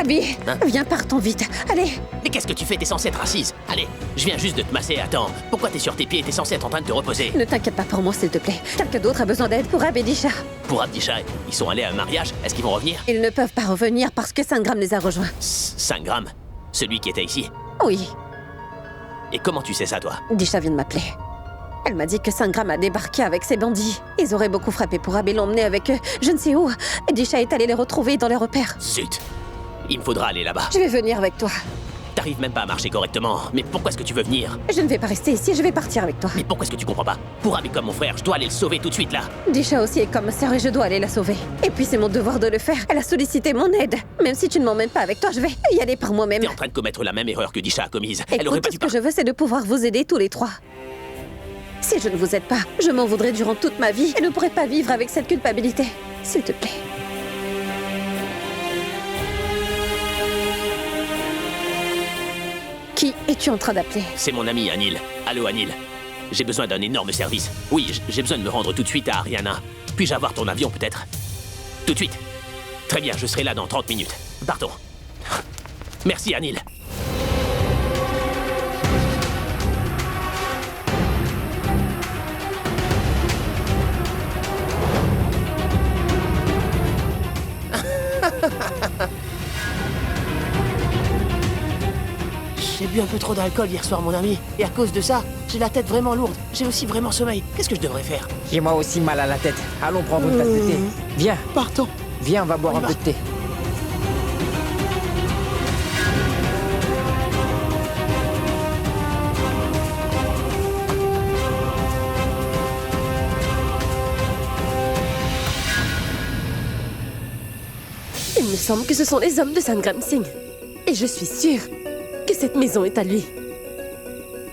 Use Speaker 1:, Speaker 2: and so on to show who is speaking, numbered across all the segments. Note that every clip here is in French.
Speaker 1: Abby,
Speaker 2: Hein?
Speaker 1: viens, partons vite. Allez.
Speaker 2: Mais qu'est-ce que tu fais? T'es censée être assise. Allez, je viens juste de te masser. Attends, pourquoi t'es sur tes pieds? T'es censée être en train de te reposer.
Speaker 1: Ne t'inquiète pas pour moi, s'il te plaît. Quelqu'un d'autre a besoin d'aide pour Abby et Disha.
Speaker 2: Pour Abdisha, ils sont allés à un mariage. Est-ce qu'ils vont revenir?
Speaker 1: Ils ne peuvent pas revenir parce que Sangram les a rejoints.
Speaker 2: 5 grammes. Celui qui était ici.
Speaker 1: Oui,
Speaker 2: Et comment tu sais ça, toi?
Speaker 1: Disha vient de m'appeler. Elle m'a dit que Sangram a débarqué avec ses bandits. Ils auraient beaucoup frappé pour Abby et l'emmener avec eux, je ne sais où. Et Disha est allé les retrouver dans les repères.
Speaker 2: Zut! Il me faudra aller là-bas.
Speaker 1: Je vais venir avec toi.
Speaker 2: T'arrives même pas à marcher correctement. Mais pourquoi est-ce que tu veux venir?
Speaker 1: Je ne vais pas rester ici, je vais partir avec toi.
Speaker 2: Mais pourquoi est-ce que tu comprends pas? Pour Abby comme mon frère, je dois aller le sauver tout de suite, là.
Speaker 1: Disha aussi est comme ma sœur et je dois aller la sauver. Et puis c'est mon devoir de le faire. Elle a sollicité mon aide. Même si tu ne m'emmènes pas avec toi, je vais y aller par moi-même.
Speaker 2: T'es en train de commettre la même erreur que Disha a commise. Elle aurait
Speaker 1: Écoute,
Speaker 2: pas
Speaker 1: tout
Speaker 2: dû
Speaker 1: ce que je veux, c'est de pouvoir vous aider tous les trois. Si je ne vous aide pas, je m'en voudrais durant toute ma vie et ne pourrais pas vivre avec cette culpabilité. S'il te plaît. Qui es-tu en train d'appeler?
Speaker 2: C'est mon ami Anil. Allô Anil. J'ai besoin d'un énorme service. Oui, j'ai besoin de me rendre tout de suite à Ariana. Puis-je avoir ton avion peut-être? Tout de suite. Très bien, je serai là dans 30 minutes. Partons. Merci Anil.
Speaker 3: J'ai bu un peu trop d'alcool hier soir, mon ami. Et à cause de ça, j'ai la tête vraiment lourde. J'ai aussi vraiment sommeil. Qu'est-ce que je devrais faire?
Speaker 4: J'ai moi aussi mal à la tête. Allons prendre une tasse de thé. Viens,
Speaker 3: Partons.
Speaker 4: viens, on va boire
Speaker 3: On y
Speaker 4: un
Speaker 3: va.
Speaker 4: peu de thé.
Speaker 5: Il me semble que ce sont les hommes de Sangram Singh. Et je suis sûre que cette maison est à lui.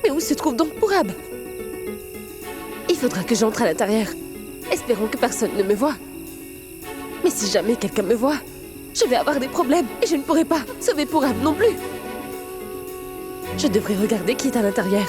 Speaker 5: Mais où se trouve donc Purab? Il faudra que j'entre à l'intérieur. Espérons que personne ne me voit. Mais si jamais quelqu'un me voit, je vais avoir des problèmes et je ne pourrai pas sauver Purab non plus. Je devrais regarder qui est à l'intérieur.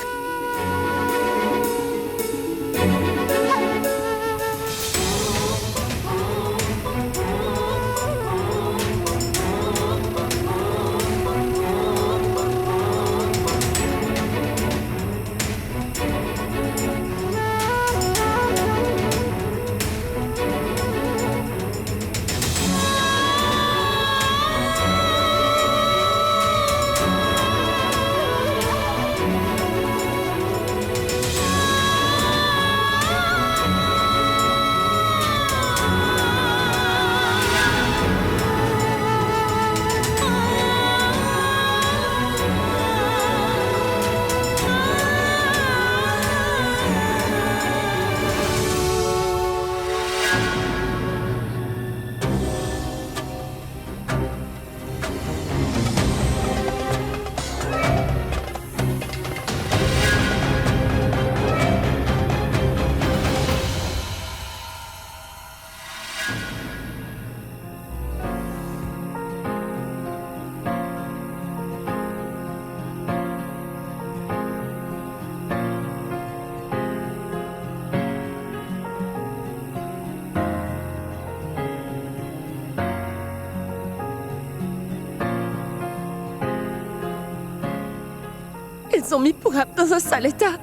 Speaker 5: Ils ont mis Purab dans un sale état.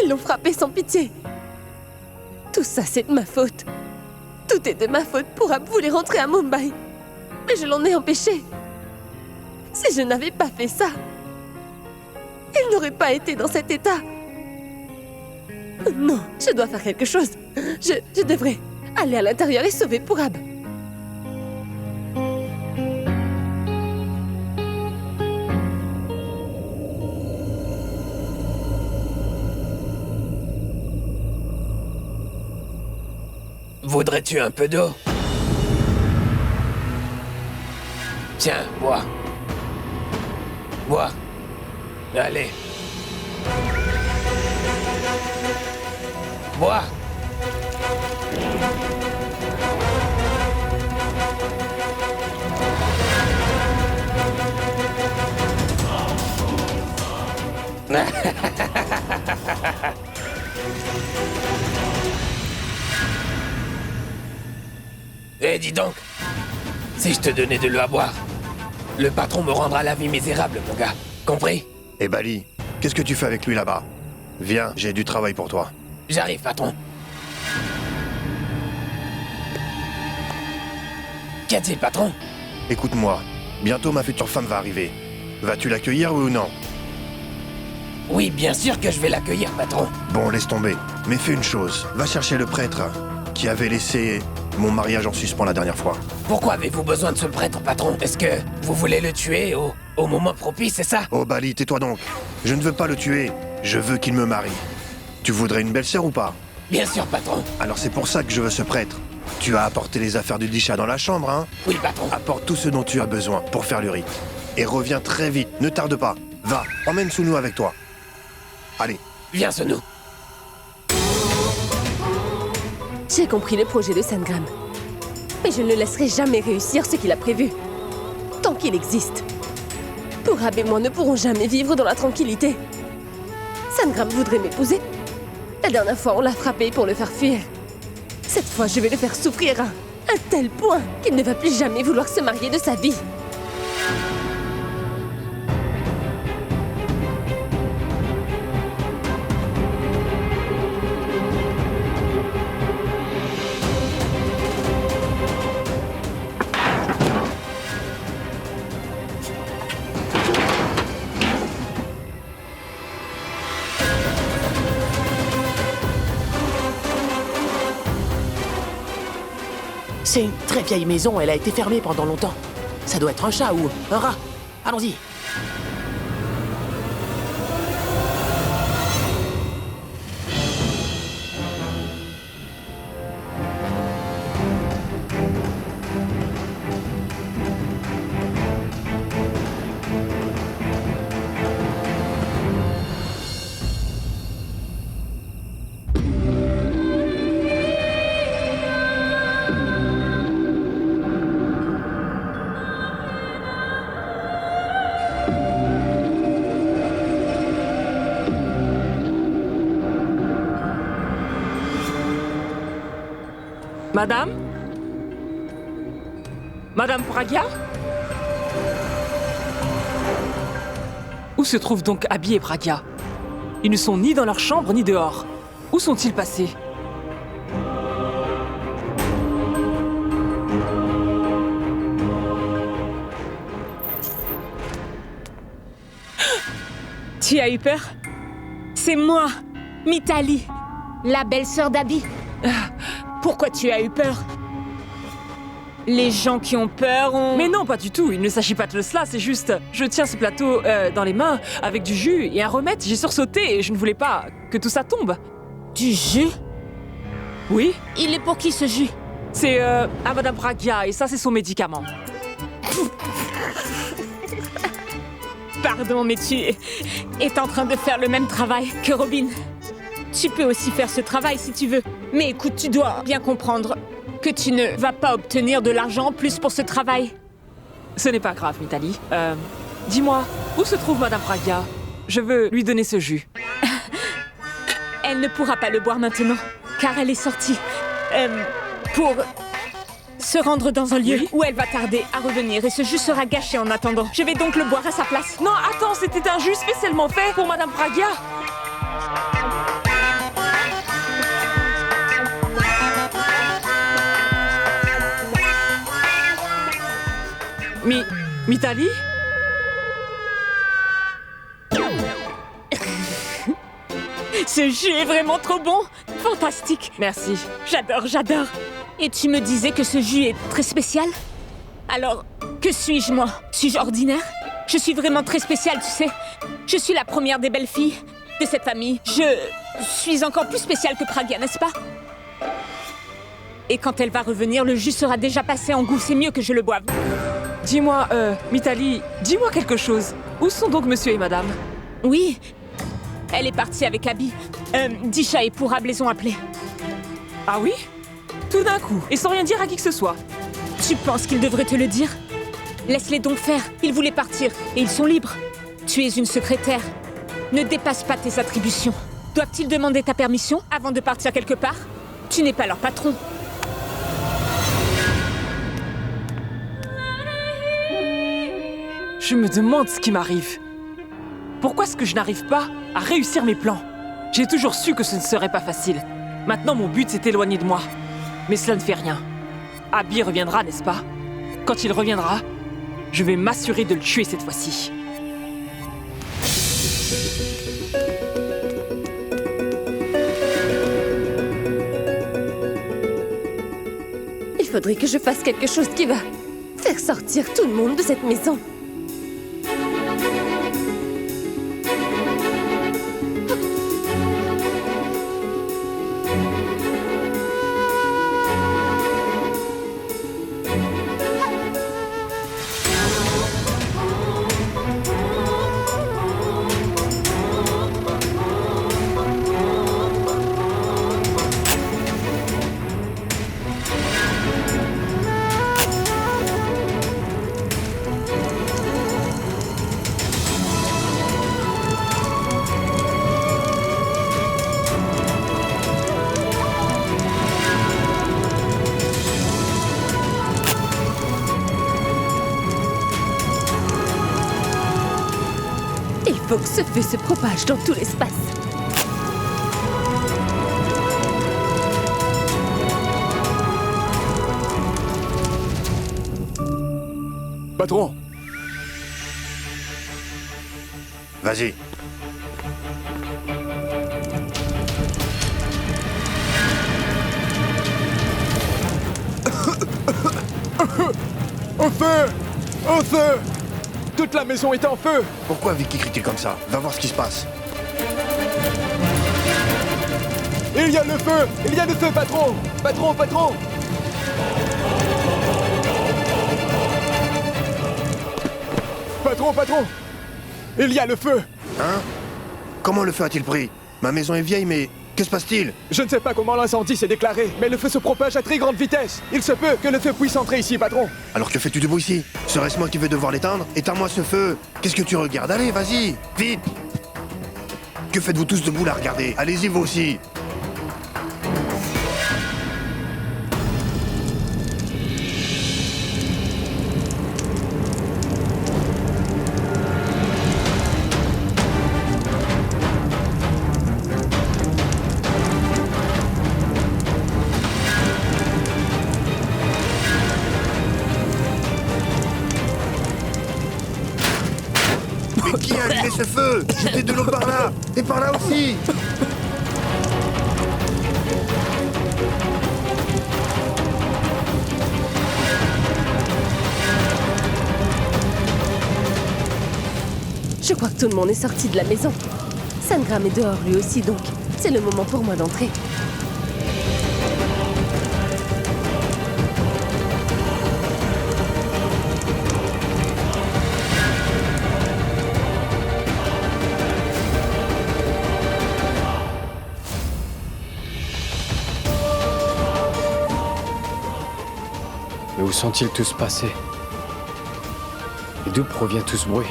Speaker 5: Ils l'ont frappé sans pitié. Tout ça, c'est de ma faute. Tout est de ma faute. Purab voulait rentrer à Mumbai. Mais je l'en ai empêché. Si je n'avais pas fait ça, il n'aurait pas été dans cet état. Non, je dois faire quelque chose. Je devrais aller à l'intérieur et sauver Purab.
Speaker 3: Voudrais-tu un peu d'eau? Tiens, bois. Bois. Allez. Bois. Eh, dis donc, si je te donnais de l'eau à boire, le patron me rendra la vie misérable, mon gars. Compris?
Speaker 6: Et Bali, qu'est-ce que tu fais avec lui là-bas? Viens, j'ai du travail pour toi.
Speaker 3: J'arrive, patron. Qu'y a-t-il, patron?
Speaker 6: Écoute-moi, bientôt ma future femme va arriver. Vas-tu l'accueillir oui ou non?
Speaker 3: Oui, bien sûr que je vais l'accueillir, patron.
Speaker 6: Bon, laisse tomber. Mais fais une chose, va chercher le prêtre qui avait laissé mon mariage en suspens la dernière fois.
Speaker 3: Pourquoi avez-vous besoin de ce prêtre, patron? Est-ce que vous voulez le tuer au moment propice, c'est ça?
Speaker 6: Oh Bali, tais-toi donc. Je ne veux pas le tuer, je veux qu'il me marie. Tu voudrais une belle-sœur ou pas?
Speaker 3: Bien sûr, patron.
Speaker 6: Alors c'est pour ça que je veux ce prêtre. Tu as apporté les affaires du Disha dans la chambre, hein?
Speaker 3: Oui, patron.
Speaker 6: Apporte tout ce dont tu as besoin pour faire le rite. Et reviens très vite, ne tarde pas. Va, emmène Sunu avec toi. Allez.
Speaker 3: Viens, Sunu.
Speaker 5: J'ai compris le projet de Sangram. Mais je ne le laisserai jamais réussir ce qu'il a prévu. Tant qu'il existe. Pourab et moi ne pourrons jamais vivre dans la tranquillité. Sangram voudrait m'épouser. La dernière fois, on l'a frappé pour le faire fuir. Cette fois, je vais le faire souffrir à un tel point qu'il ne va plus jamais vouloir se marier de sa vie.
Speaker 3: C'est une très vieille maison, elle a été fermée pendant longtemps. Ça doit être un chat ou un rat. Allons-y.
Speaker 7: Madame? Madame Pragya? Où se trouvent donc Abby et Pragya? Ils ne sont ni dans leur chambre ni dehors. Où sont-ils passés?
Speaker 8: Tu as eu peur? C'est moi, Mitali, la belle-sœur d'Abby. Pourquoi tu as eu peur? Les gens qui ont peur ont...
Speaker 7: Mais non, pas du tout. Il ne s'agit pas de cela, c'est juste... Je tiens ce plateau dans les mains, avec du jus et un remède. J'ai sursauté et je ne voulais pas que tout ça tombe.
Speaker 8: Du jus?
Speaker 7: Oui?
Speaker 8: Il est pour qui ce jus?
Speaker 7: C'est à Madame Pragya et ça, c'est son médicament.
Speaker 8: Pardon, mais tu es en train de faire le même travail que Robin. Tu peux aussi faire ce travail si tu veux. Mais écoute, tu dois bien comprendre que tu ne vas pas obtenir de l'argent en plus pour ce travail.
Speaker 7: Ce n'est pas grave, Mitali. Dis-moi, où se trouve Madame Pragya? Je veux lui donner ce jus.
Speaker 8: Elle ne pourra pas le boire maintenant, car elle est sortie pour se rendre dans un lieu où elle va tarder à revenir et ce jus sera gâché en attendant. Je vais donc le boire à sa place.
Speaker 7: Non, attends, c'était un jus spécialement fait pour Madame Pragya. Mitali?
Speaker 8: Ce jus est vraiment trop bon! Fantastique!
Speaker 7: Merci.
Speaker 8: J'adore, j'adore! Et tu me disais que ce jus est très spécial? Alors, que suis-je moi? Suis-je ordinaire? Je suis vraiment très spéciale, tu sais. Je suis la première des belles filles de cette famille. Je suis encore plus spéciale que Pragya, n'est-ce pas? Et quand elle va revenir, le jus sera déjà passé en goût. C'est mieux que je le boive.
Speaker 7: Dis-moi, Mitali, dis-moi quelque chose. Où sont donc monsieur et madame?
Speaker 8: Oui, elle est partie avec Abby. Disha et Pourab les ont appelés.
Speaker 7: Ah oui? Tout d'un coup, et sans rien dire à qui que ce soit.
Speaker 8: Tu penses qu'ils devraient te le dire? Laisse-les donc faire. Ils voulaient partir, et ils sont libres. Tu es une secrétaire. Ne dépasse pas tes attributions. Doivent-ils demander ta permission avant de partir quelque part? Tu n'es pas leur patron.
Speaker 7: Je me demande ce qui m'arrive. Pourquoi est-ce que je n'arrive pas à réussir mes plans? J'ai toujours su que ce ne serait pas facile. Maintenant, mon but, c'est éloigné de moi. Mais cela ne fait rien. Abby reviendra, n'est-ce pas? Quand il reviendra, je vais m'assurer de le tuer cette fois-ci.
Speaker 5: Il faudrait que je fasse quelque chose qui va faire sortir tout le monde de cette maison. Il faut que ce feu se propage dans tout l'espace.
Speaker 9: Patron!
Speaker 6: Vas-y.
Speaker 9: Au feu! Au feu! Toute la maison est en feu!
Speaker 6: Pourquoi Vicky crie comme ça? Va voir ce qui se passe.
Speaker 9: Il y a le feu! Il y a le feu, patron! Patron, patron! Patron, patron! Il y a le feu!
Speaker 6: Hein? Comment le feu a-t-il pris? Ma maison est vieille, mais que se passe-t-il?
Speaker 9: Je ne sais pas comment l'incendie s'est déclaré, mais le feu se propage à très grande vitesse. Il se peut que le feu puisse entrer ici, patron.
Speaker 6: Alors que fais-tu debout ici? Serait-ce moi qui vais devoir l'éteindre? Éteins-moi ce feu! Qu'est-ce que tu regardes? Allez, vas-y! Vite! Que faites-vous tous debout là, regardez? Allez-y, vous aussi! Mais qui a allumé ce feu? Jetez de l'eau par là! Et par là aussi!
Speaker 5: Je crois que tout le monde est sorti de la maison. Sangram est dehors lui aussi, donc c'est le moment pour moi d'entrer.
Speaker 10: Mais où sont-ils tous passés? Et d'où provient tout ce bruit?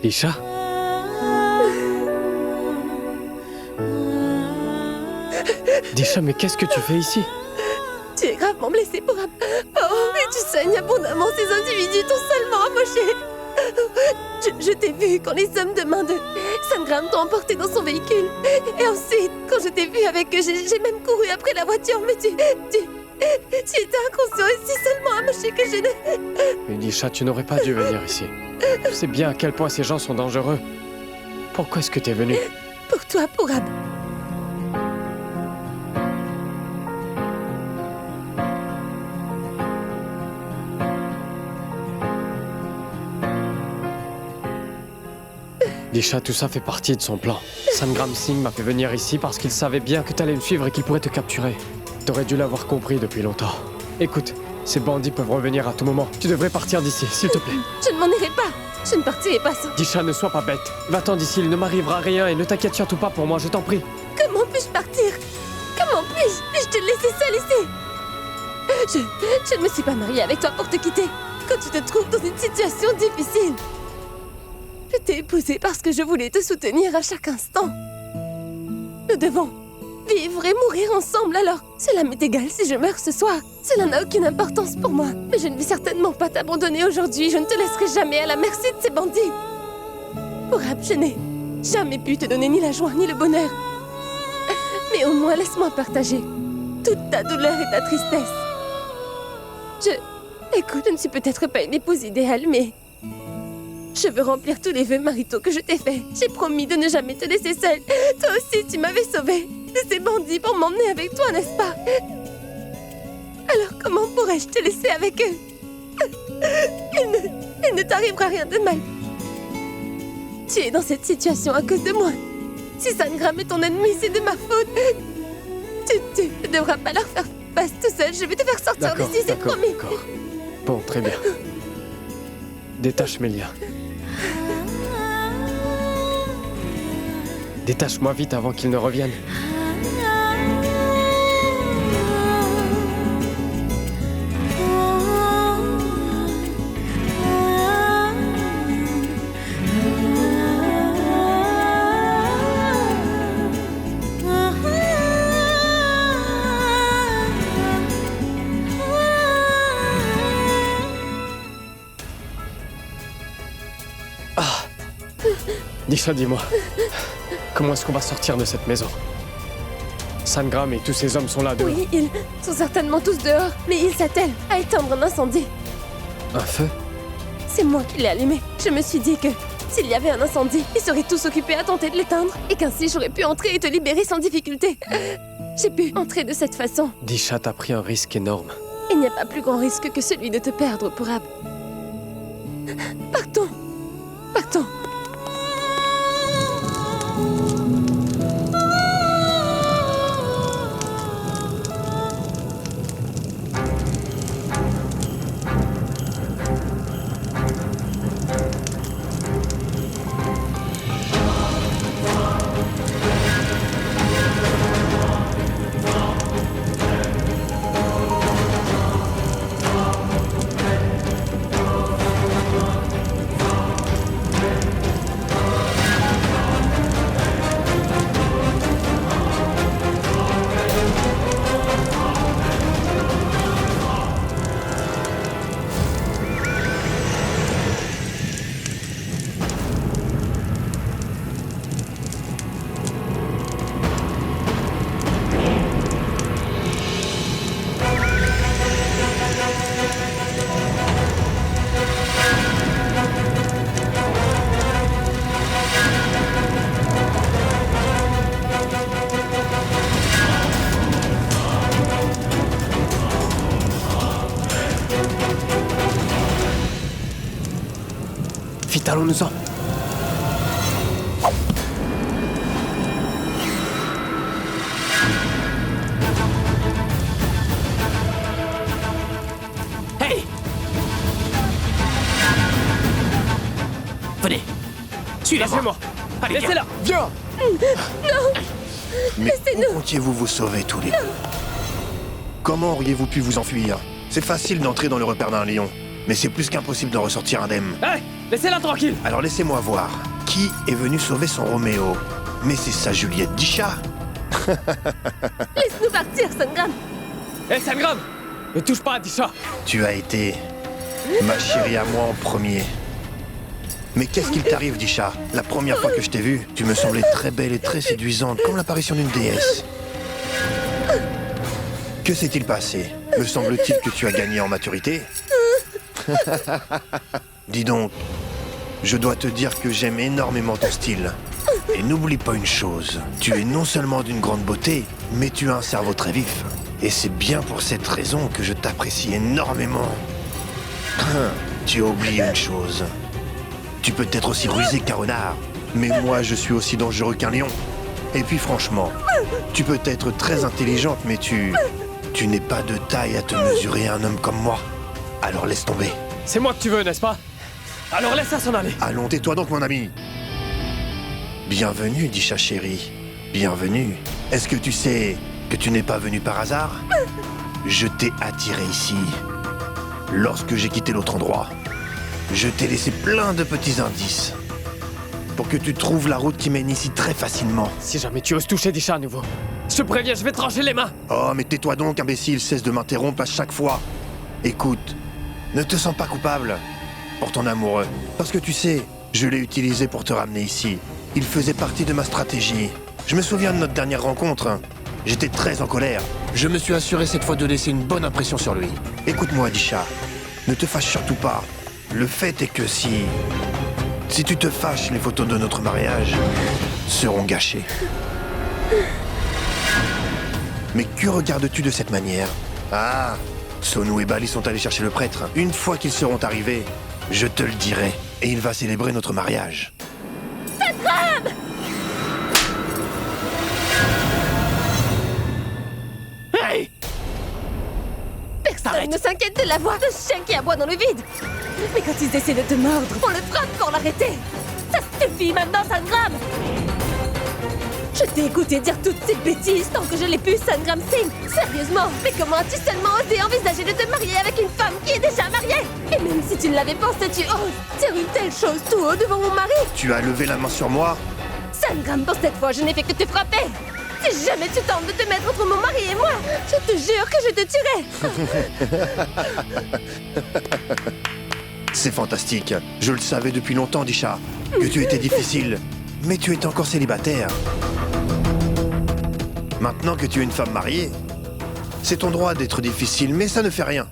Speaker 10: Lisha? Disha, mais qu'est-ce que tu fais ici?
Speaker 5: Tu es gravement blessé, Pourab. Oh, et tu saignes abondamment. Ces individus t'ont salement amoché. Je t'ai vu quand les hommes de main de Sangram t'ont emporté dans son véhicule. Et ensuite, quand je t'ai vu avec eux, j'ai même couru après la voiture, mais tu étais inconscient et si seulement amoché que je ne...
Speaker 10: Mais Lisha, tu n'aurais pas dû venir ici. Tu sais bien à quel point ces gens sont dangereux. Pourquoi est-ce que t'es venu?
Speaker 5: Pour toi, Pourab.
Speaker 10: Lisha, tout ça fait partie de son plan. Sangram Singh m'a fait venir ici parce qu'il savait bien que t'allais me suivre et qu'il pourrait te capturer. T'aurais dû l'avoir compris depuis longtemps. Écoute, ces bandits peuvent revenir à tout moment. Tu devrais partir d'ici, s'il te plaît.
Speaker 5: Je ne m'en irai pas. Je ne partirai pas sans...
Speaker 10: Disha, ne sois pas bête. Va-t'en d'ici, il ne m'arrivera rien et ne t'inquiète surtout pas pour moi, je t'en prie.
Speaker 5: Comment puis-je partir? Comment puis-je te laisser seule ici? Je ne me suis pas mariée avec toi pour te quitter. Quand tu te trouves dans une situation difficile. Je t'ai épousée parce que je voulais te soutenir à chaque instant. Nous devons vivre et mourir ensemble, alors cela m'est égal si je meurs ce soir. Cela n'a aucune importance pour moi. Mais je ne vais certainement pas t'abandonner aujourd'hui. Je ne te laisserai jamais à la merci de ces bandits. Pourab, je n'ai jamais pu te donner ni la joie ni le bonheur. Mais au moins laisse-moi partager toute ta douleur et ta tristesse. Écoute, je ne suis peut-être pas une épouse idéale, mais... je veux remplir tous les vœux maritaux que je t'ai faits. J'ai promis de ne jamais te laisser seule. Toi aussi, tu m'avais sauvée de ces bandits pour m'emmener avec toi, n'est-ce pas? Alors comment pourrais-je te laisser avec eux? Il ne t'arrivera rien de mal. Tu es dans cette situation à cause de moi. Si Sangram est ton ennemi, c'est de ma faute. Tu ne devras pas leur faire face tout seul. Je vais te faire sortir d'ici, c'est promis.
Speaker 10: D'accord. Bon, très bien. Détache mes liens. Détache-moi vite avant qu'ils ne reviennent. Disha, dis-moi, comment est-ce qu'on va sortir de cette maison? Sangram et tous ces hommes sont là dehors.
Speaker 5: Oui, ils sont certainement tous dehors, mais ils s'attellent à éteindre un incendie.
Speaker 10: Un feu?
Speaker 5: C'est moi qui l'ai allumé. Je me suis dit que s'il y avait un incendie, ils seraient tous occupés à tenter de l'éteindre, et qu'ainsi j'aurais pu entrer et te libérer sans difficulté. J'ai pu entrer de cette façon.
Speaker 10: Disha, t'as pris un risque énorme.
Speaker 5: Il n'y a pas plus grand risque que celui de te perdre, Pourab. Partons. Partons.
Speaker 10: Vite, allons-nous-en.
Speaker 2: Hey! Venez. Suivez-moi.
Speaker 10: Laissez-moi.
Speaker 2: Allez, viens.
Speaker 10: Laissez-la. Viens.
Speaker 6: Mais où comptiez-vous vous sauver tous les deux? Comment auriez-vous pu vous enfuir? C'est facile d'entrer dans le repère d'un lion, mais c'est plus qu'impossible d'en ressortir indemne.
Speaker 10: Hé, laissez-la tranquille.
Speaker 6: Alors laissez-moi voir. Qui est venu sauver son Roméo? Mais c'est sa Juliette Disha.
Speaker 5: Laisse-nous partir, Sangram.
Speaker 10: Hé, Sangram, ne touche pas à Disha.
Speaker 6: Tu as été ma chérie à moi en premier. Mais qu'est-ce qu'il t'arrive, Disha? La première fois que je t'ai vue, tu me semblais très belle et très séduisante, comme l'apparition d'une déesse. Que s'est-il passé? Me semble-t-il que tu as gagné en maturité? Dis donc, je dois te dire que j'aime énormément ton style. Et n'oublie pas une chose, tu es non seulement d'une grande beauté, mais tu as un cerveau très vif. Et c'est bien pour cette raison que je t'apprécie énormément. Tu as oublié une chose. Tu peux être aussi rusé qu'un renard, mais moi je suis aussi dangereux qu'un lion. Et puis franchement, tu peux être très intelligente, mais tu n'es pas de taille à te mesurer à un homme comme moi. Alors laisse tomber.
Speaker 10: C'est moi que tu veux, n'est-ce pas? Alors laisse-la s'en aller.
Speaker 6: Allons, tais-toi donc, mon ami. Bienvenue, Disha chérie. Bienvenue. Est-ce que tu sais que tu n'es pas venu par hasard? Je t'ai attiré ici. Lorsque j'ai quitté l'autre endroit, je t'ai laissé plein de petits indices. Pour que tu trouves la route qui mène ici très facilement.
Speaker 10: Si jamais tu oses toucher Disha à nouveau, je te préviens, je vais te trancher les mains.
Speaker 6: Oh, mais tais-toi donc, imbécile, cesse de m'interrompre à chaque fois. Écoute, ne te sens pas coupable pour ton amoureux. Parce que tu sais, je l'ai utilisé pour te ramener ici. Il faisait partie de ma stratégie. Je me souviens de notre dernière rencontre. J'étais très en colère. Je me suis assuré cette fois de laisser une bonne impression sur lui. Écoute-moi, Disha. Ne te fâche surtout pas. Le fait est que si tu te fâches, les photos de notre mariage seront gâchées. Mais que regardes-tu de cette manière? Ah, Sonu et Bali sont allés chercher le prêtre. Une fois qu'ils seront arrivés, je te le dirai. Et il va célébrer notre mariage.
Speaker 2: Hey!
Speaker 5: Personne ne s'inquiète de la voix de chien qui aboie dans le vide. Mais quand ils essaient de te mordre, on le frappe pour l'arrêter. Ça suffit maintenant, Sangram. Je t'ai écouté dire toutes ces bêtises tant que je l'ai pu, Sangram Singh. Sérieusement, mais comment as-tu seulement osé envisager de te marier avec une femme qui est déjà mariée? Et même si tu ne l'avais pensé, tu oses dire une telle chose tout haut devant mon mari?
Speaker 6: Tu as levé la main sur moi?
Speaker 5: Sangram, pour cette fois, je n'ai fait que te frapper. Si jamais tu tentes de te mettre entre mon mari et moi, je te jure que je te tuerai.
Speaker 6: C'est fantastique. Je le savais depuis longtemps, Disha, que tu étais difficile. Mais tu es encore célibataire. Maintenant que tu es une femme mariée, c'est ton droit d'être difficile, mais ça ne fait rien.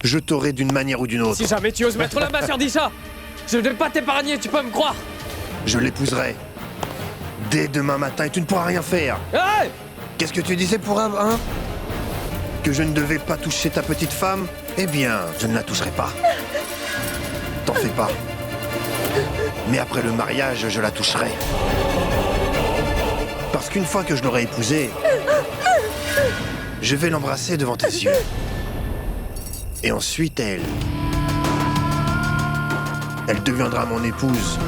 Speaker 6: Je t'aurai d'une manière ou d'une autre.
Speaker 10: Si jamais tu oses mettre la main sur Disha, je ne vais pas t'épargner, tu peux me croire.
Speaker 6: Je l'épouserai. Dès demain matin et tu ne pourras rien faire.
Speaker 10: Hey!
Speaker 6: Qu'est-ce que tu disais pour hein? Que je ne devais pas toucher ta petite femme? Eh bien, je ne la toucherai pas. T'en fais pas. Mais après le mariage, je la toucherai. Parce qu'une fois que je l'aurai épousée, je vais l'embrasser devant tes yeux. Et ensuite, elle deviendra mon épouse.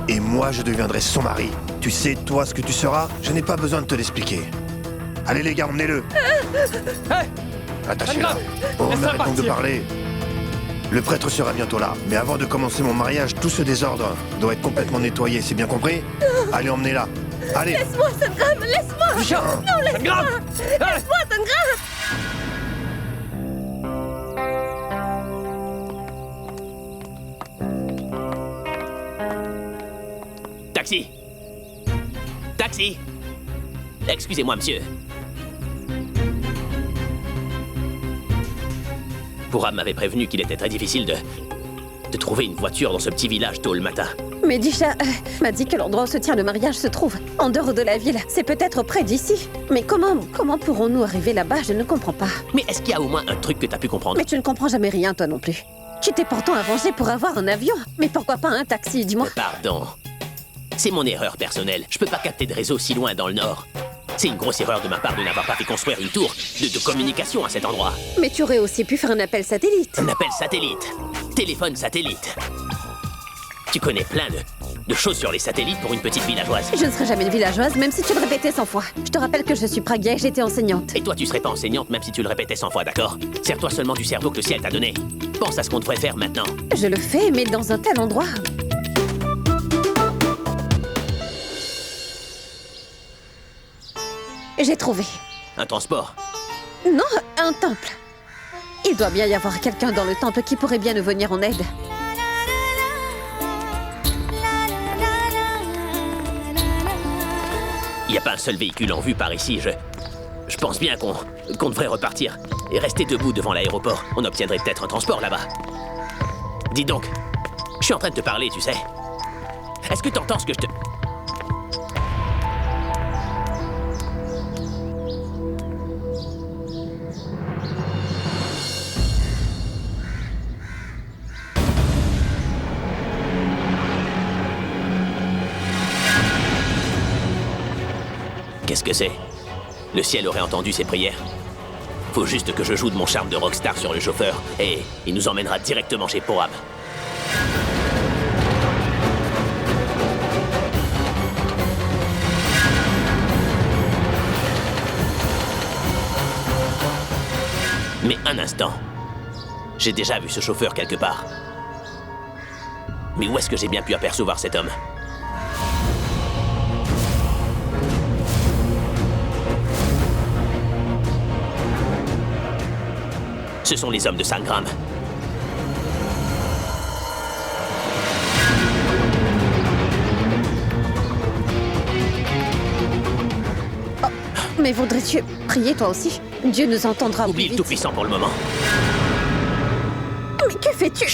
Speaker 6: Et moi, je deviendrai son mari. Tu sais, toi, ce que tu seras? Je n'ai pas besoin de te l'expliquer. Allez, les gars, emmenez-le.
Speaker 10: Hey!
Speaker 6: Attachez-la. Oh, on
Speaker 10: Laisse-la
Speaker 6: arrête donc de
Speaker 10: partir.
Speaker 6: parler. Le prêtre sera bientôt là. Mais avant de commencer mon mariage, tout ce désordre doit être complètement nettoyé. C'est bien compris? Allez, emmenez-la. Allez.
Speaker 5: Laisse-moi, Sangram, laisse-moi.
Speaker 10: Disha!
Speaker 5: Non, laisse-moi.
Speaker 10: Sangram! Hey!
Speaker 5: Laisse-moi, Sangram.
Speaker 2: Taxi! Taxi! Excusez-moi, monsieur. Pourham m'avait prévenu qu'il était très difficile de trouver une voiture dans ce petit village tôt le matin.
Speaker 1: Mais Disha m'a dit que l'endroit où se tient le mariage se trouve en dehors de la ville. C'est peut-être près d'ici. Mais comment pourrons-nous arriver là-bas? Je ne comprends pas.
Speaker 2: Mais est-ce qu'il y a au moins un truc que t'as pu comprendre?
Speaker 1: Mais tu ne comprends jamais rien, toi non plus. Tu t'es pourtant arrangé pour avoir un avion. Mais pourquoi pas un taxi, dis-moi?
Speaker 2: Pardon. C'est mon erreur personnelle. Je peux pas capter de réseau si loin dans le nord. C'est une grosse erreur de ma part de n'avoir pas fait construire une tour de communication à cet endroit.
Speaker 1: Mais tu aurais aussi pu faire un appel satellite.
Speaker 2: Un appel satellite. Téléphone satellite. Tu connais plein de choses sur les satellites pour une petite villageoise.
Speaker 1: Je ne serai jamais une villageoise, même si tu le répétais 100 fois. Je te rappelle que je suis Pragya et j'étais enseignante.
Speaker 2: Et toi, tu serais pas enseignante même si tu le répétais 100 fois, d'accord? Sers-toi seulement du cerveau que le ciel t'a donné. Pense à ce qu'on devrait faire maintenant.
Speaker 1: Je le fais, mais dans un tel endroit. J'ai trouvé.
Speaker 2: Un transport.
Speaker 1: Non, un temple. Il doit bien y avoir quelqu'un dans le temple qui pourrait bien nous venir en aide.
Speaker 2: Il n'y a pas un seul véhicule en vue par ici. Je pense bien qu'on devrait repartir et rester debout devant l'aéroport. On obtiendrait peut-être un transport là-bas. Dis donc, je suis en train de te parler, tu sais. Est-ce que t'entends ce que je te... Qu'est-ce que c'est? Le ciel aurait entendu ses prières. Faut juste que je joue de mon charme de rockstar sur le chauffeur et il nous emmènera directement chez Pourham. Un instant. J'ai déjà vu ce chauffeur quelque part. Mais où est-ce que j'ai bien pu apercevoir cet homme? Ce sont les hommes de Sangram.
Speaker 1: Mais voudrais-tu prier toi aussi? Dieu nous entendra au plus
Speaker 2: Oublie le
Speaker 1: vite.
Speaker 2: Tout-Puissant pour le moment.
Speaker 1: Mais que fais-tu?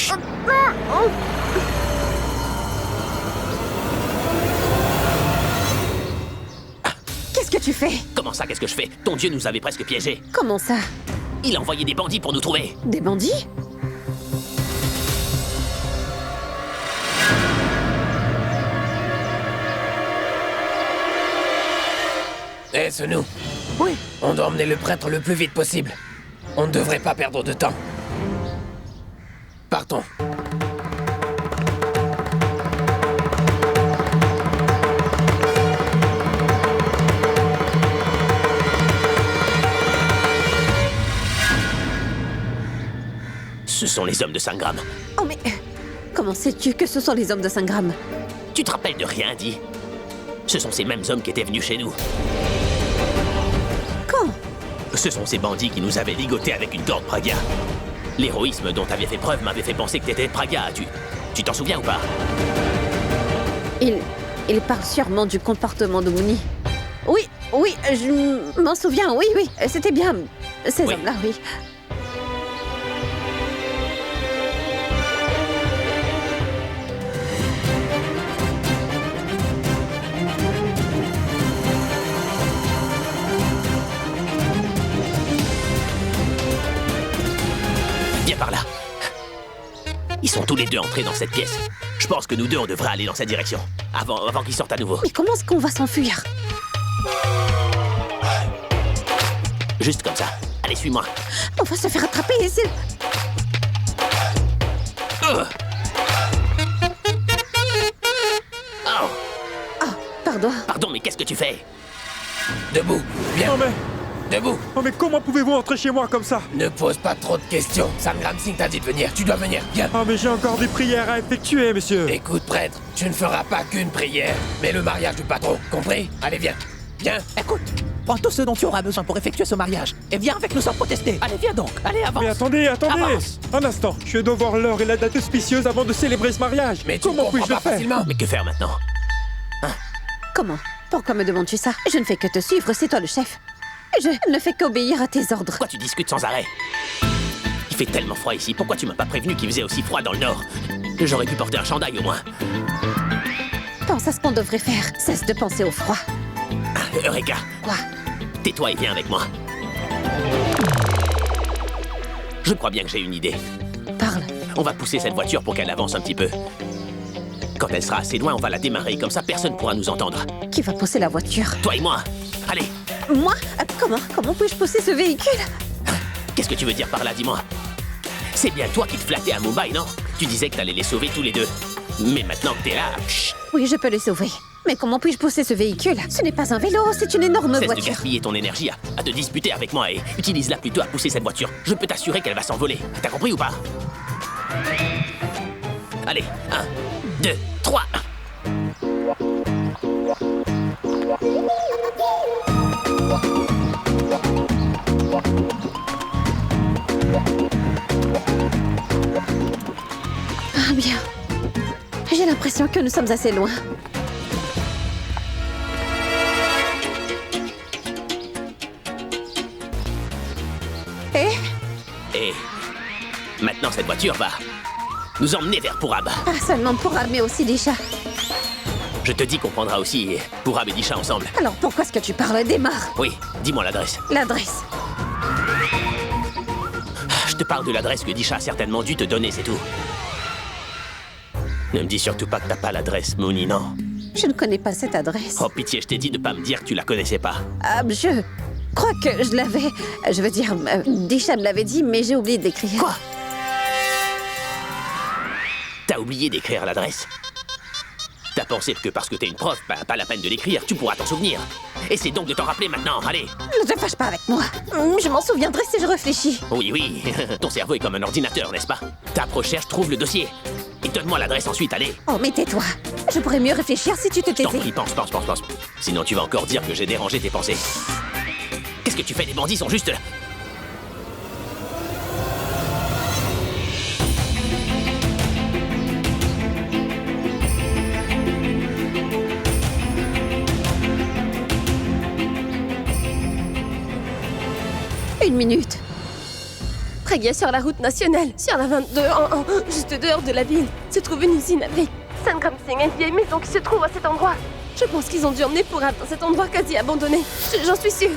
Speaker 1: Qu'est-ce que tu fais?
Speaker 2: Comment ça, qu'est-ce que je fais? Ton Dieu nous avait presque piégés.
Speaker 1: Comment ça?
Speaker 2: Il a envoyé des bandits pour nous trouver.
Speaker 1: Des bandits?
Speaker 3: Eh, c'est nous. Oui. On doit emmener le prêtre le plus vite possible. On ne devrait pas perdre de temps. Partons.
Speaker 2: Ce sont les hommes de Sangram.
Speaker 1: Oh mais... Comment sais-tu que ce sont les hommes de Sangram?
Speaker 2: Tu te rappelles de rien dit? Ce sont ces mêmes hommes qui étaient venus chez nous.
Speaker 1: Quand?
Speaker 2: Ce sont ces bandits qui nous avaient ligotés avec une corde Praga. L'héroïsme dont t'avais fait preuve m'avait fait penser que t'étais Praga. Tu t'en souviens ou pas?
Speaker 1: Il parle sûrement du comportement de Mooney. Oui, je m'en souviens, oui, c'était bien. Ces
Speaker 2: Oui.
Speaker 1: hommes-là, oui.
Speaker 2: Viens par là. Ils sont tous les deux entrés dans cette pièce. Je pense que nous deux, on devrait aller dans cette direction. Avant qu'ils sortent à nouveau.
Speaker 1: Mais comment est-ce qu'on va s'enfuir?
Speaker 2: Juste comme ça. Allez, suis-moi.
Speaker 1: On va se faire attraper ici.
Speaker 2: Oh,
Speaker 1: Pardon.
Speaker 2: pardon, mais qu'est-ce que tu fais?
Speaker 3: Debout. Viens.
Speaker 9: Non mais...
Speaker 3: Debout.
Speaker 9: Oh mais comment pouvez-vous entrer chez moi comme ça?
Speaker 3: Ne pose pas trop de questions. Sangram Singh t'a dit de venir. Tu dois venir. Viens.
Speaker 9: Oh mais j'ai encore des prières à effectuer, monsieur.
Speaker 3: Écoute, prêtre, tu ne feras pas qu'une prière, mais le mariage du patron. Compris? Allez, viens. Viens.
Speaker 11: Écoute, prends tout ce dont tu auras besoin pour effectuer ce mariage. Et viens avec nous sans protester. Allez, viens donc. Allez, avance.
Speaker 9: Mais attendez
Speaker 11: Avance.
Speaker 9: Un instant, je dois voir l'heure et la date auspicieuse avant de célébrer ce mariage.
Speaker 3: Mais tu
Speaker 9: comment puis-je
Speaker 3: comprends
Speaker 9: le
Speaker 3: pas
Speaker 9: faire?
Speaker 3: facilement.
Speaker 2: Mais que faire maintenant?
Speaker 1: Comment? Pourquoi me demandes-tu ça? Je ne fais que te suivre, c'est toi le chef. Je ne fais qu'obéir à tes ordres.
Speaker 2: Pourquoi tu discutes sans arrêt? Il fait tellement froid ici. Pourquoi tu m'as pas prévenu qu'il faisait aussi froid dans le nord? J'aurais pu porter un chandail au moins.
Speaker 1: Pense à ce qu'on devrait faire. Cesse de penser au froid.
Speaker 2: Eureka,
Speaker 1: Quoi?
Speaker 2: tais-toi et viens avec moi. Je crois bien que j'ai une idée.
Speaker 1: Parle.
Speaker 2: On va pousser cette voiture pour qu'elle avance un petit peu. Quand elle sera assez loin, on va la démarrer. Comme ça, personne pourra nous entendre.
Speaker 1: Qui va pousser la voiture?
Speaker 2: Toi et moi. Allez,
Speaker 1: Moi? Comment puis-je pousser ce véhicule?
Speaker 2: qu'est-ce que tu veux dire par là, dis-moi? C'est bien toi qui te flattais à Mumbai, non? Tu disais que t'allais les sauver tous les deux. Mais maintenant que t'es là, chut,
Speaker 1: Oui, je peux les sauver. Mais comment puis-je pousser ce véhicule? Ce n'est pas un vélo, c'est une énorme
Speaker 2: cesse de
Speaker 1: voiture.
Speaker 2: gaspiller ton énergie à te disputer avec moi et utilise-la plutôt à pousser cette voiture. Je peux t'assurer qu'elle va s'envoler. T'as compris ou pas? Allez, 1, 2, 3.
Speaker 1: Ah bien. J'ai l'impression que nous sommes assez loin.
Speaker 2: Et maintenant, cette voiture va nous emmener vers Purab.
Speaker 1: Pas seulement pour mais aussi Disha.
Speaker 2: Je te dis qu'on prendra aussi Purab et Disha ensemble.
Speaker 1: Alors pourquoi est-ce que tu parles? Démarre.
Speaker 2: Oui, dis-moi l'adresse.
Speaker 1: L'adresse.
Speaker 2: Je te parle de l'adresse que Disha a certainement dû te donner, c'est tout. Ne me dis surtout pas que t'as pas l'adresse, Mooney, non?
Speaker 1: Je ne connais pas cette adresse.
Speaker 2: Oh, pitié, je t'ai dit de pas me dire que tu la connaissais pas.
Speaker 1: Ah, je crois que je l'avais... Je veux dire, Disha me l'avait dit, mais j'ai oublié d'écrire.
Speaker 2: Quoi? T'as oublié d'écrire l'adresse? T'as pensé que parce que t'es une prof, bah, pas la peine de l'écrire, tu pourras t'en souvenir. Essaie donc de t'en rappeler maintenant, allez.
Speaker 1: Ne te fâche pas avec moi. Je m'en souviendrai si je réfléchis.
Speaker 2: Oui, oui, ton cerveau est comme un ordinateur, n'est-ce pas? Tape recherche, trouve le dossier. Et donne-moi l'adresse ensuite, allez.
Speaker 1: Oh, mais tais-toi. Je pourrais mieux réfléchir si tu te
Speaker 2: Je t'en
Speaker 1: taisais.
Speaker 2: prie, pense. Sinon tu vas encore dire que j'ai dérangé tes pensées. Qu'est-ce que tu fais? Les bandits sont juste là.
Speaker 1: Une minute.
Speaker 5: Praga, sur la route nationale, sur la 22, juste dehors de la ville, se trouve une usine avec Sangram Singh, une vieille maison qui se trouve à cet endroit. Je pense qu'ils ont dû emmener Purab dans cet endroit quasi abandonné. J'en suis sûre.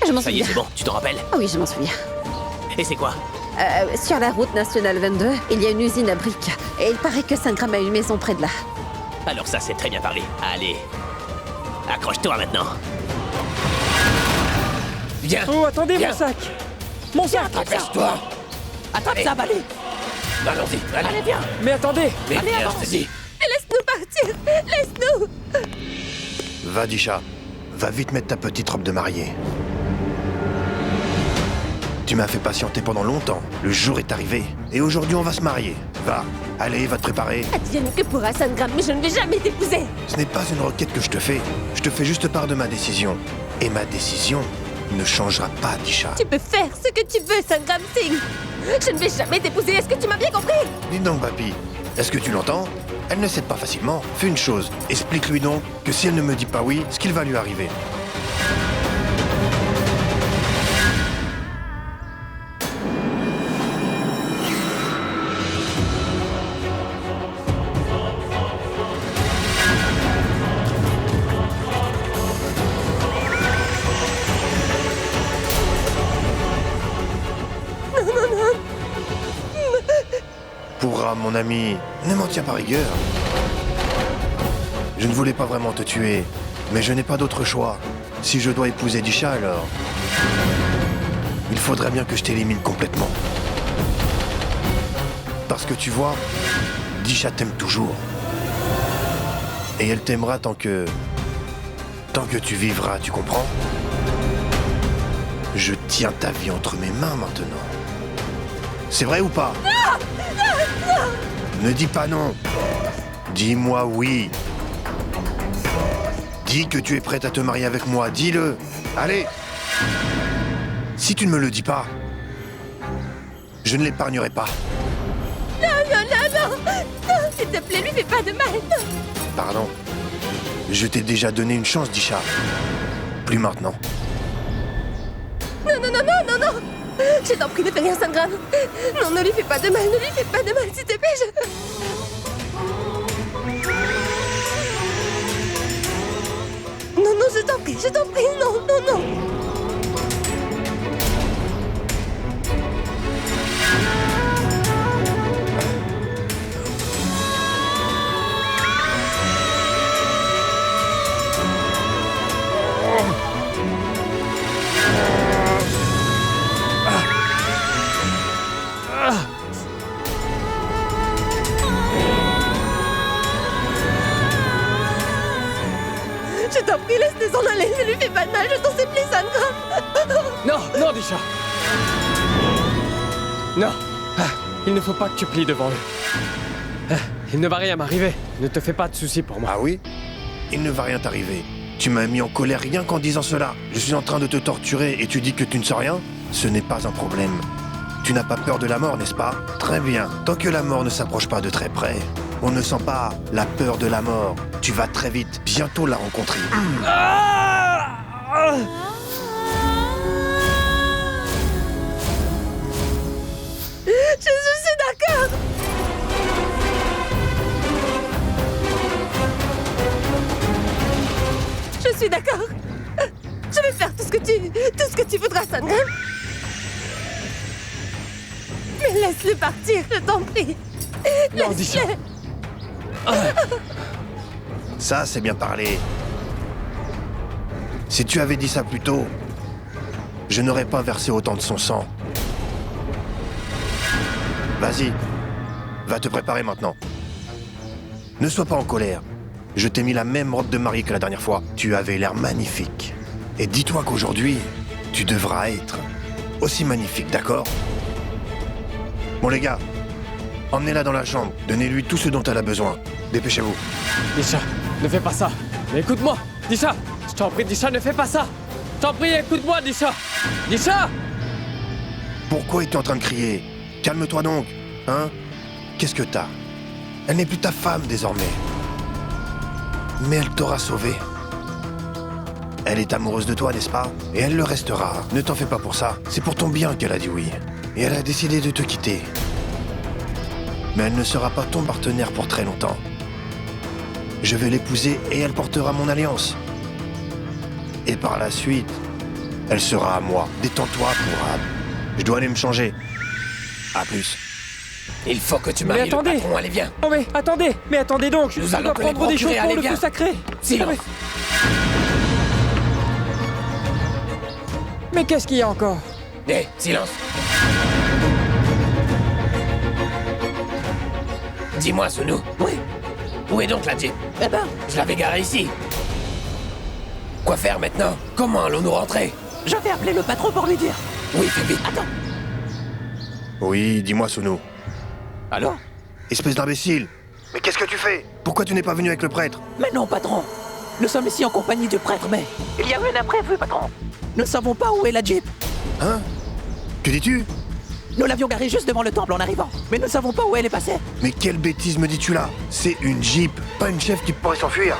Speaker 1: Je m'en
Speaker 2: Ça y est,
Speaker 1: souviens.
Speaker 2: c'est bon, tu t'en rappelles?
Speaker 1: Ah oui, je m'en souviens.
Speaker 2: Et c'est quoi?
Speaker 1: Sur la route nationale 22, il y a une usine à briques. Et il paraît que Sangram a une maison près de là.
Speaker 2: Alors ça, c'est très bien parlé. Allez. Accroche-toi maintenant.
Speaker 11: Viens.
Speaker 7: Oh, attendez,
Speaker 11: Viens.
Speaker 7: mon sac. Mon sac.
Speaker 11: Dépêche-toi. Attrape ça, Balé. Allons-y, allez, viens.
Speaker 7: Mais attendez.
Speaker 11: Mais
Speaker 5: Allez,
Speaker 11: viens,
Speaker 5: avance.
Speaker 11: vas-y.
Speaker 5: Laisse-nous partir. Laisse-nous.
Speaker 6: Va, Disha. Va vite mettre ta petite robe de mariée. Tu m'as fait patienter pendant longtemps. Le jour est arrivé. Et aujourd'hui, on va se marier. Va. Allez, va te préparer.
Speaker 5: Advienne que pourra Sangram, mais je ne vais jamais t'épouser.
Speaker 6: Ce n'est pas une requête que je te fais. Je te fais juste part de ma décision. Et ma décision ne changera pas, Disha.
Speaker 5: Tu peux faire ce que tu veux, Sangram Singh. Je ne vais jamais t'épouser, est-ce que tu m'as bien compris?
Speaker 6: Dis donc, papy. Est-ce que tu l'entends? Elle ne cède pas facilement. Fais une chose. Explique-lui donc que si elle ne me dit pas oui, ce qu'il va lui arriver. Pourra, mon ami, ne m'en tiens pas rigueur. Je ne voulais pas vraiment te tuer, mais je n'ai pas d'autre choix. Si je dois épouser Disha, alors... il faudrait bien que je t'élimine complètement. Parce que tu vois, Disha t'aime toujours. Et elle t'aimera tant que tu vivras, tu comprends? Je tiens ta vie entre mes mains maintenant. C'est vrai ou pas? Ne dis pas non. Dis-moi oui. Dis que tu es prête à te marier avec moi. Dis-le. Allez. Si tu ne me le dis pas, je ne l'épargnerai pas.
Speaker 5: Non, s'il te plaît, lui fais pas de mal.
Speaker 6: Pardon. Je t'ai déjà donné une chance, Disha. Plus maintenant.
Speaker 5: Non. Je t'en prie, ne fais rien, Sangram. Non, ne lui fais pas de mal, ne lui fais pas de mal, s'il te plaît. Non, je t'en prie, non. Je t'en prie, laisse-les en aller, ne lui fais pas de mal, je t'en supplie, Sangram.
Speaker 10: Non, Disha. Non. Il ne faut pas que tu plies devant eux. Il ne va rien m'arriver. Ne te fais pas de soucis pour moi.
Speaker 6: Ah oui? Il ne va rien t'arriver. Tu m'as mis en colère rien qu'en disant cela. Je suis en train de te torturer et tu dis que tu ne sens rien? Ce n'est pas un problème. Tu n'as pas peur de la mort, n'est-ce pas? Très bien. Tant que la mort ne s'approche pas de très près, on ne sent pas la peur de la mort. Tu vas très vite, bientôt la rencontrer.
Speaker 5: Je suis d'accord. Je suis d'accord. Je vais faire tout ce que tu voudras, Sangram. Mais laisse-le partir, je t'en prie.
Speaker 10: Non, Disha.
Speaker 6: Ça, c'est bien parlé. Si tu avais dit ça plus tôt, je n'aurais pas versé autant de son sang. Vas-y, va te préparer maintenant. Ne sois pas en colère. Je t'ai mis la même robe de mariée que la dernière fois. Tu avais l'air magnifique. Et dis-toi qu'aujourd'hui, tu devras être aussi magnifique, d'accord? Bon les gars, emmenez-la dans la chambre. Donnez-lui tout ce dont elle a besoin. Dépêchez-vous.
Speaker 10: Disha, ne fais pas ça. Mais écoute-moi, Disha. Je t'en prie, Disha, ne fais pas ça. Je t'en prie, écoute-moi, Disha. Disha!
Speaker 6: Pourquoi es-tu en train de crier? Calme-toi donc, hein? Qu'est-ce que t'as? Elle n'est plus ta femme désormais. Mais elle t'aura sauvé. Elle est amoureuse de toi, n'est-ce pas? Et elle le restera. Ne t'en fais pas pour ça. C'est pour ton bien qu'elle a dit oui. Et elle a décidé de te quitter. Mais elle ne sera pas ton partenaire pour très longtemps. Je vais l'épouser et elle portera mon alliance. Et par la suite, elle sera à moi. Détends-toi, Pourab. Je dois aller me changer. À plus.
Speaker 11: Il faut que tu
Speaker 7: Mais
Speaker 11: maries le
Speaker 7: attendez.
Speaker 11: patron, allez viens.
Speaker 7: Oh mais attendez donc, je
Speaker 11: Nous
Speaker 7: dois
Speaker 11: allons te les
Speaker 7: prendre des choses
Speaker 11: procurer,
Speaker 7: pour
Speaker 11: allez,
Speaker 7: le
Speaker 11: viens.
Speaker 7: feu sacré.
Speaker 11: Silence.
Speaker 7: Mais qu'est-ce qu'il y a encore?
Speaker 11: Hé, silence. Dis-moi, Sunu. Oui. Où est donc la Jeep? Eh ben, je l'avais garée ici. Quoi faire maintenant? Comment allons-nous rentrer?
Speaker 3: Je vais appeler le patron pour lui dire.
Speaker 11: Oui, fais vite.
Speaker 3: Attends.
Speaker 6: Oui, dis-moi, Sunu.
Speaker 11: Allô?
Speaker 6: Espèce d'imbécile. Mais qu'est-ce que tu fais? Pourquoi tu n'es pas venu avec le prêtre?
Speaker 3: Mais non, patron. Nous sommes ici en compagnie du prêtre, mais il y a eu un imprévu, patron. Nous ne savons pas où est la Jeep.
Speaker 6: Hein? Que dis-tu?
Speaker 3: Nous l'avions garée juste devant le temple en arrivant, mais nous ne savons pas où elle est passée.
Speaker 6: Mais quelle bêtise me dis-tu là? C'est une Jeep, pas une chef qui pourrait s'enfuir.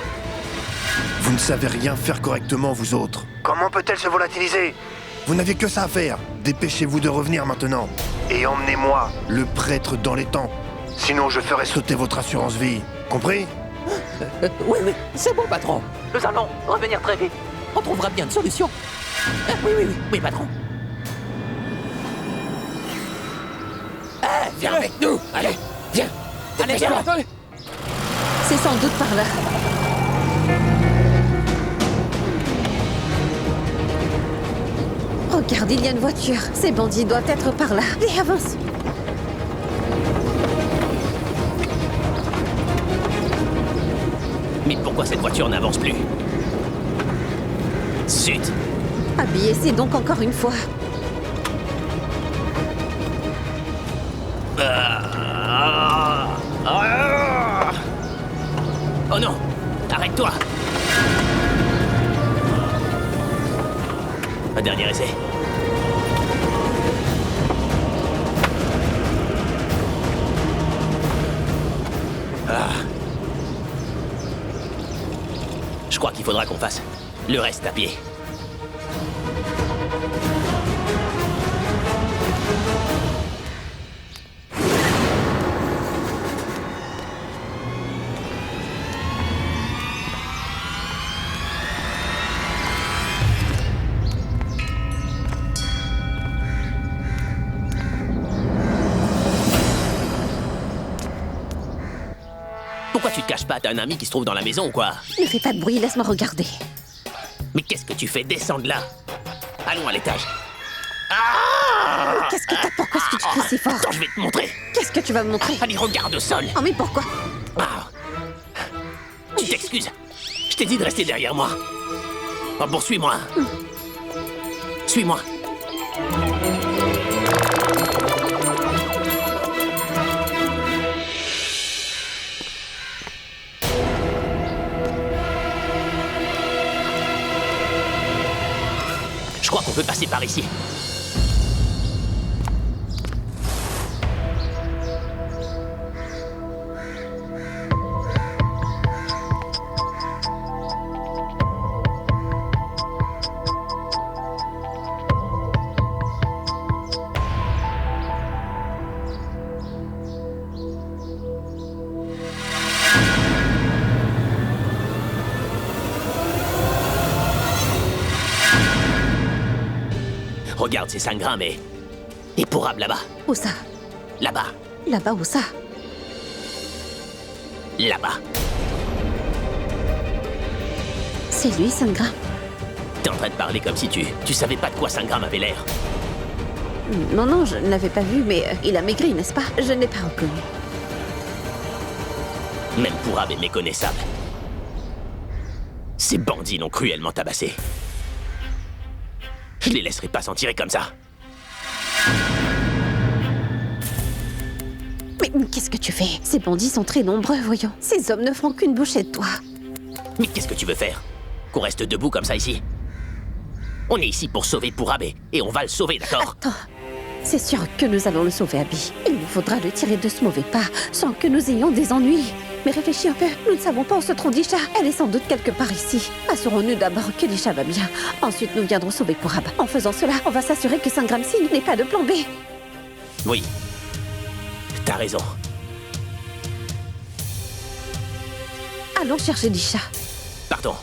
Speaker 6: Vous ne savez rien faire correctement, vous autres. Comment peut-elle se volatiliser? Vous n'avez que ça à faire. Dépêchez-vous de revenir maintenant. Et emmenez-moi, le prêtre, dans les temps. Sinon, je ferai sauter votre assurance vie. Compris?
Speaker 3: Oui, c'est bon, patron. Nous allons revenir très vite. On trouvera bien une solution. Oui, patron.
Speaker 11: Viens avec nous. Allez, viens.
Speaker 3: Allez,
Speaker 11: Dépêche-toi.
Speaker 3: attendez.
Speaker 1: C'est sans doute par là. Regarde, il y a une voiture. Ces bandits doivent être par là. Allez, avance.
Speaker 2: Mais pourquoi cette voiture n'avance plus? Zut!
Speaker 1: Habillez-c'est donc encore une fois.
Speaker 2: Oh non! Arrête-toi! Un dernier essai. Je crois qu'il faudra qu'on fasse le reste à pied. Pourquoi tu te caches pas? T'as un ami qui se trouve dans la maison ou quoi?
Speaker 1: Ne fais pas de bruit, laisse-moi regarder.
Speaker 2: Mais qu'est-ce que tu fais? Descends de là. Allons à l'étage.
Speaker 1: Qu'est-ce que t'as? Pourquoi est-ce que tu cries si fort?
Speaker 2: Attends, je vais te montrer.
Speaker 1: Qu'est-ce que tu vas me montrer?
Speaker 2: Allez, regarde au sol.
Speaker 1: Oh, mais pourquoi?
Speaker 2: Tu t'excuses. Je t'ai dit de rester derrière moi. Oh, bon, suis-moi. Suis-moi. Je crois qu'on peut passer par ici. Regarde, c'est Sangram et Pourab là-bas.
Speaker 1: Où ça?
Speaker 2: Là-bas.
Speaker 1: Là-bas, où ça?
Speaker 2: Là-bas.
Speaker 1: C'est lui, Sangram.
Speaker 2: T'es en train de parler comme si tu savais pas de quoi Sangram avait l'air.
Speaker 1: Non, je ne l'avais pas vu, mais il a maigri, n'est-ce pas? Je ne l'ai pas reconnu.
Speaker 2: Même Pourab est méconnaissable. Ces bandits l'ont cruellement tabassé. Je les laisserai pas s'en tirer comme ça.
Speaker 1: Mais qu'est-ce que tu fais? Ces bandits sont très nombreux, voyons. Ces hommes ne feront qu'une bouchée de toi.
Speaker 2: Mais qu'est-ce que tu veux faire? Qu'on reste debout comme ça ici? On est ici pour sauver Pourab et on va le sauver, d'accord?
Speaker 1: Attends. C'est sûr que nous allons le sauver, Abby. Il nous faudra le tirer de ce mauvais pas sans que nous ayons des ennuis. Mais réfléchis un peu, nous ne savons pas où se trouve Disha. Elle est sans doute quelque part ici. Assurons-nous d'abord que Disha va bien. Ensuite, nous viendrons sauver Pourab. En faisant cela, on va s'assurer que Sangram Singh n'ait pas de plan B.
Speaker 2: Oui. T'as raison.
Speaker 1: Allons chercher Disha.
Speaker 2: Partons.